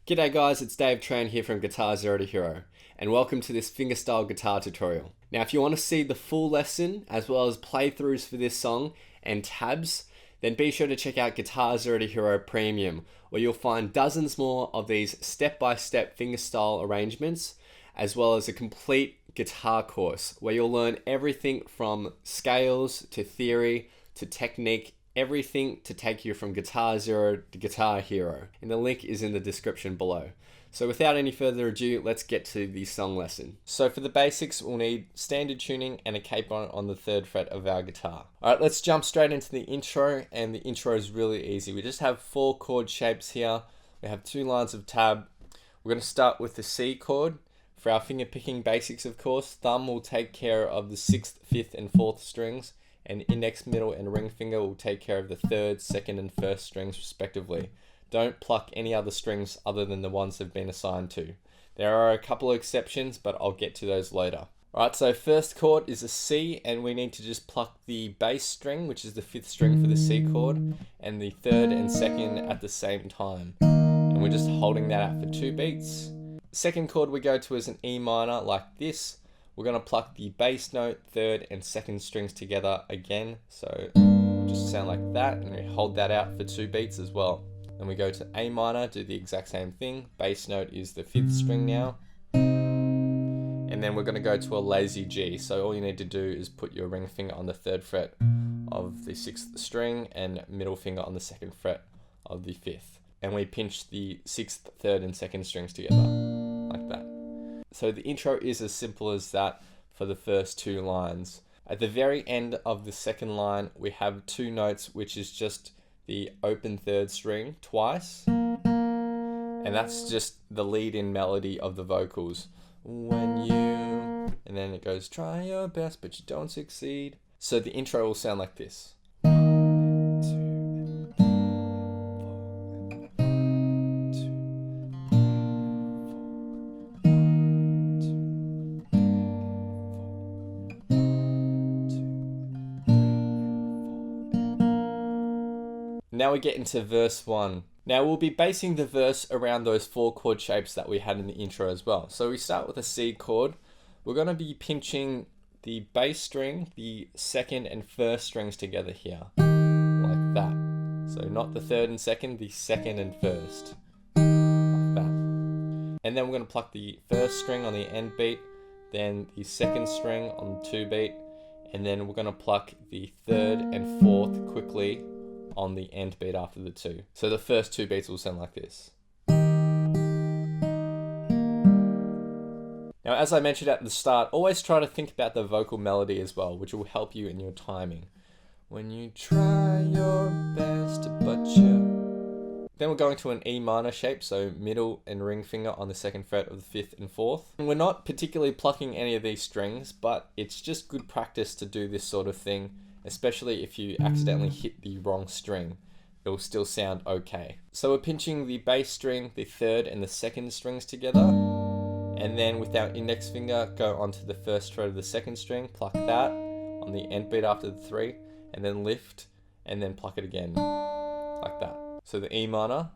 G'day guys, it's Dave Tran here from Guitar Zero to Hero, and welcome to this fingerstyle guitar tutorial. Now if you want to see the full lesson as well as playthroughs for this song and tabs, then be sure to check out Guitar Zero to Hero Premium, where you'll find dozens more of these step-by-step fingerstyle arrangements, as well as a complete guitar course where you'll learn everything from scales to theory to technique, everything to take you from Guitar Zero to Guitar Hero. And the link is in the description below. So without any further ado, let's get to the song lesson. So for the basics, we'll need standard tuning and a capo on the 3rd fret of our guitar. Alright, let's jump straight into the intro, and the intro is really easy. We just have 4 chord shapes here. We have 2 lines of tab. We're going to start with the C chord. For our finger picking basics, of course, thumb will take care of the 6th, 5th and 4th strings, and index, middle and ring finger will take care of the 3rd, 2nd and 1st strings respectively. Don't pluck any other strings other than the ones they've been assigned to. There are a couple of exceptions, but I'll get to those later. Alright, so first chord is a C, and we need to just pluck the bass string, which is the 5th string for the C chord, and the 3rd and 2nd at the same time. And we're just holding that out for 2 beats. Second chord we go to is an E minor, like this. We're going to pluck the bass note, 3rd and 2nd strings together again, so it'll just sound like that, and we hold that out for 2 beats as well. Then we go to A minor, do the exact same thing. Bass note is the 5th string now. And then we're going to go to a lazy G, so all you need to do is put your ring finger on the 3rd fret of the 6th string and middle finger on the 2nd fret of the 5th. And we pinch the 6th, 3rd and 2nd strings together, like that. So the intro is as simple as that for the first 2 lines. At the very end of the 2nd line, we have 2 notes, which is just the open 3rd string twice. And that's just the lead-in melody of the vocals. When you... and then it goes, try your best, but you don't succeed. So the intro will sound like this. Now we get into verse 1. Now we'll be basing the verse around those 4 chord shapes that we had in the intro as well. So we start with a C chord. We're going to be pinching the bass string, the 2nd and 1st strings together here, like that. So not the 3rd and 2nd, the 2nd and 1st, like that. And then we're going to pluck the 1st string on the end beat, then the 2nd string on the 2 beat, and then we're going to pluck the 3rd and 4th quickly on the end beat after the 2. So the first 2 beats will sound like this. Now, as I mentioned at the start, always try to think about the vocal melody as well, which will help you in your timing. When you try your best, but you... Then we're going to an E minor shape, so middle and ring finger on the 2nd fret of the 5th and 4th. And we're not particularly plucking any of these strings, but it's just good practice to do this sort of thing, especially if you accidentally hit the wrong string. It'll still sound okay. So we're pinching the bass string, the 3rd and the 2nd strings together, and then with our index finger go onto the 1st fret of the 2nd string, pluck that on the end beat after the 3, and then lift, and then pluck it again, like that. So the E minor.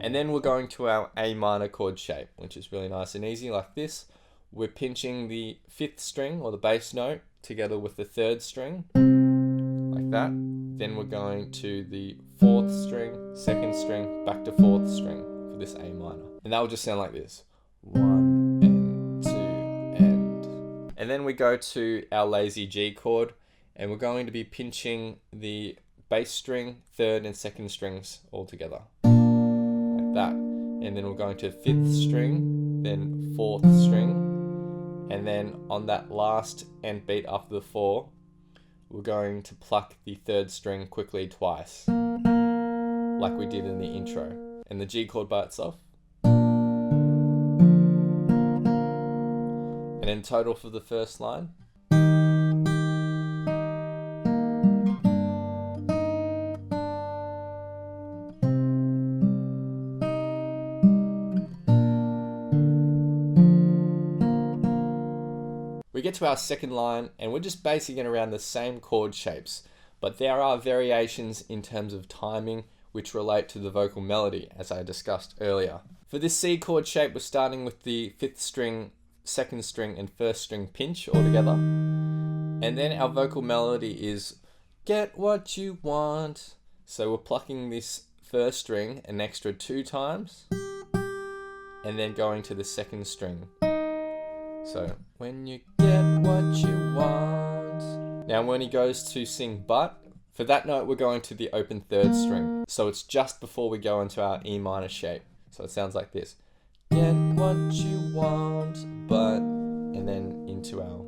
And then we're going to our A minor chord shape, which is really nice and easy, like this. We're pinching the 5th string, or the bass note, together with the 3rd string, like that. Then we're going to the 4th string, 2nd string, back to 4th string for this A minor. And that will just sound like this. 1 and 2 and... And then we go to our lazy G chord, and we're going to be pinching the bass string, 3rd and 2nd strings all together, like that. And then we're going to 5th string, then 4th string, and then on that last end beat after the 4, we're going to pluck the 3rd string quickly twice, like we did in the intro. And the G chord by itself. And in total for the first line. We get to our 2nd line, and we're just basing it around the same chord shapes, but there are variations in terms of timing which relate to the vocal melody, as I discussed earlier. For this C chord shape, we're starting with the 5th string, 2nd string, and 1st string pinch all together. And then our vocal melody is get what you want. So we're plucking this 1st string an extra 2 times, and then going to the 2nd string. So, when you get what you want. Now when he goes to sing but, for that note we're going to the open 3rd string. So it's just before we go into our E minor shape. So it sounds like this. Get what you want, but, and then into our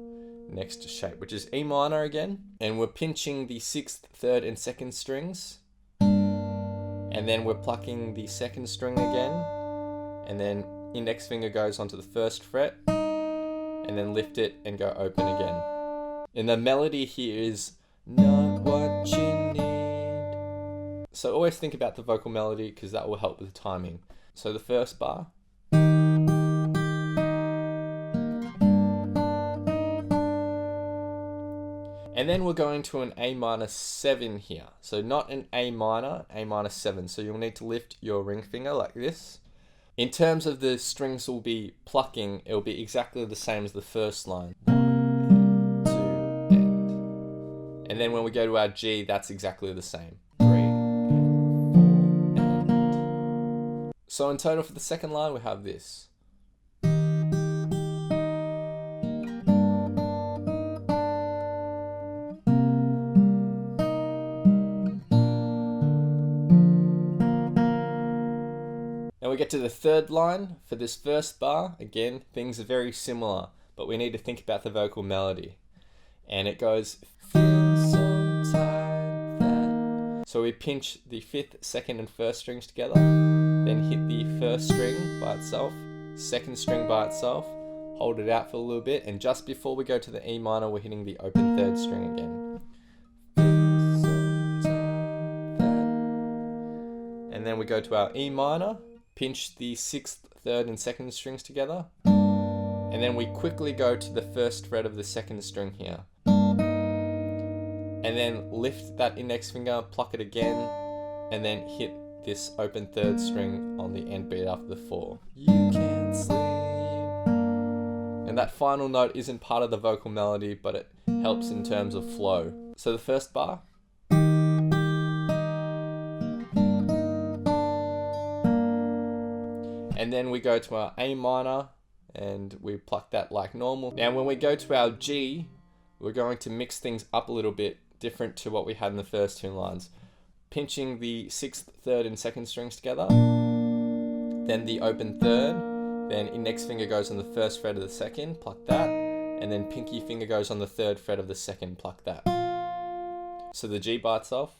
next shape, which is E minor again. And we're pinching the 6th, 3rd, and 2nd strings. And then we're plucking the 2nd string again. And then index finger goes onto the 1st fret. And then lift it and go open again. And the melody here is not what you need. So always think about the vocal melody because that will help with the timing. So the first bar. And then we're going to an A minor 7 here. So not an A minor 7. So you'll need to lift your ring finger like this. In terms of the strings we'll be plucking, it'll be exactly the same as the first line. 1 and 2 and. And then when we go to our G, that's exactly the same. 3 and 4 and. So in total for the second line, we have this. Now we get to the third line. For this first bar, again, things are very similar, but we need to think about the vocal melody. And it goes, feel so tight that. So we pinch the 5th, 2nd, and 1st strings together, then hit the 1st string by itself, 2nd string by itself, hold it out for a little bit, and just before we go to the E minor, we're hitting the open 3rd string again. Feel so tight that. And then we go to our E minor. Pinch the 6th, 3rd, and 2nd strings together. And then we quickly go to the 1st fret of the 2nd string here. And then lift that index finger, pluck it again, and then hit this open 3rd string on the end beat after the 4. You can't sleep. And that final note isn't part of the vocal melody, but it helps in terms of flow. So the first bar. And then we go to our A minor and we pluck that like normal. Now when we go to our G, we're going to mix things up a little bit, different to what we had in the first 2 lines. Pinching the 6th, 3rd, and 2nd strings together, then the open 3rd, then index finger goes on the 1st fret of the 2nd, pluck that, and then pinky finger goes on the 3rd fret of the 2nd, pluck that. So the G by itself.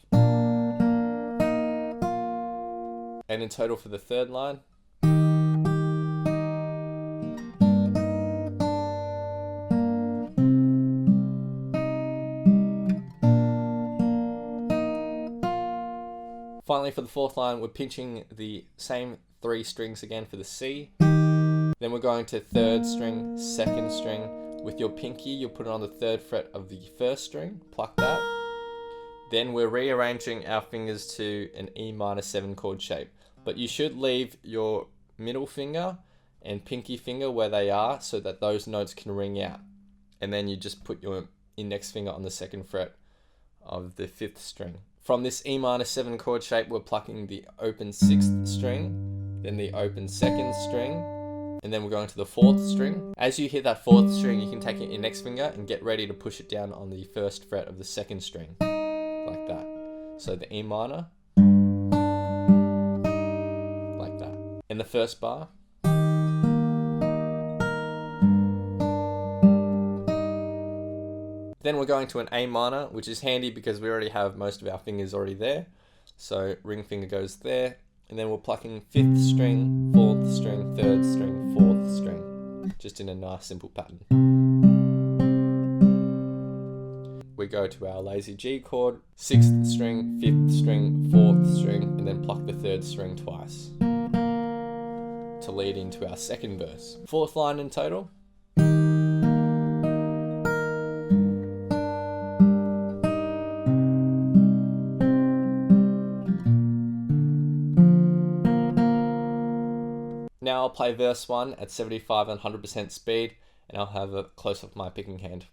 And in total for the 3rd line. Finally, for the 4th line, we're pinching the same 3 strings again for the C. Then we're going to 3rd string, 2nd string. With your pinky, you'll put it on the 3rd fret of the 1st string, pluck that. Then we're rearranging our fingers to an E minor 7 chord shape. But you should leave your middle finger and pinky finger where they are so that those notes can ring out. And then you just put your index finger on the 2nd fret of the 5th string. From this E minor 7 chord shape, we're plucking the open 6th string, then the open 2nd string, and then we're going to the 4th string. As you hit that 4th string, you can take your index finger and get ready to push it down on the 1st fret of the 2nd string, like that. So the E minor, like that. In the first bar. Then we're going to an A minor, which is handy because we already have most of our fingers already there. So ring finger goes there, and then we're plucking 5th string, 4th string, 3rd string, 4th string, just in a nice simple pattern. We go to our lazy G chord, 6th string, 5th string, 4th string, and then pluck the 3rd string twice to lead into our 2nd verse. 4th line in total. play verse 1 at 75 and 100% speed, and I'll have a close-up of my picking hand.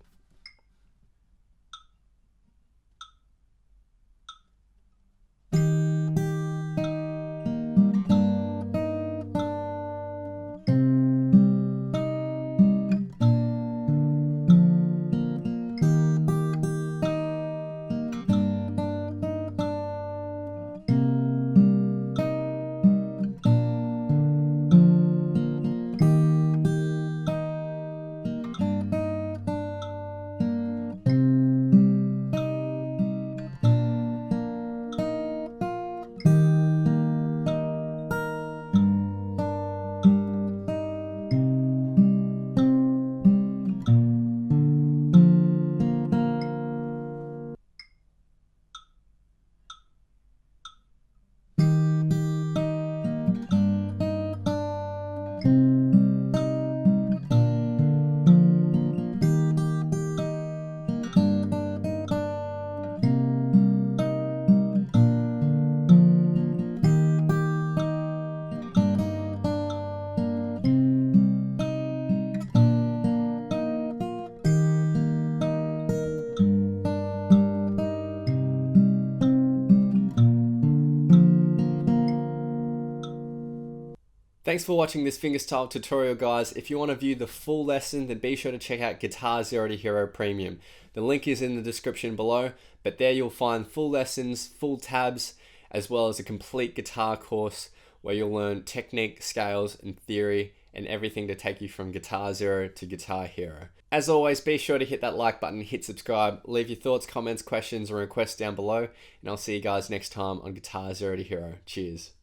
Thanks for watching this fingerstyle tutorial, guys. If you want to view the full lesson, then be sure to check out Guitar Zero to Hero Premium. The link is in the description below, but there you'll find full lessons, full tabs, as well as a complete guitar course where you'll learn technique, scales, and theory, and everything to take you from Guitar Zero to Guitar Hero. As always, be sure to hit that like button, hit subscribe, leave your thoughts, comments, questions, or requests down below, and I'll see you guys next time on Guitar Zero to Hero. Cheers.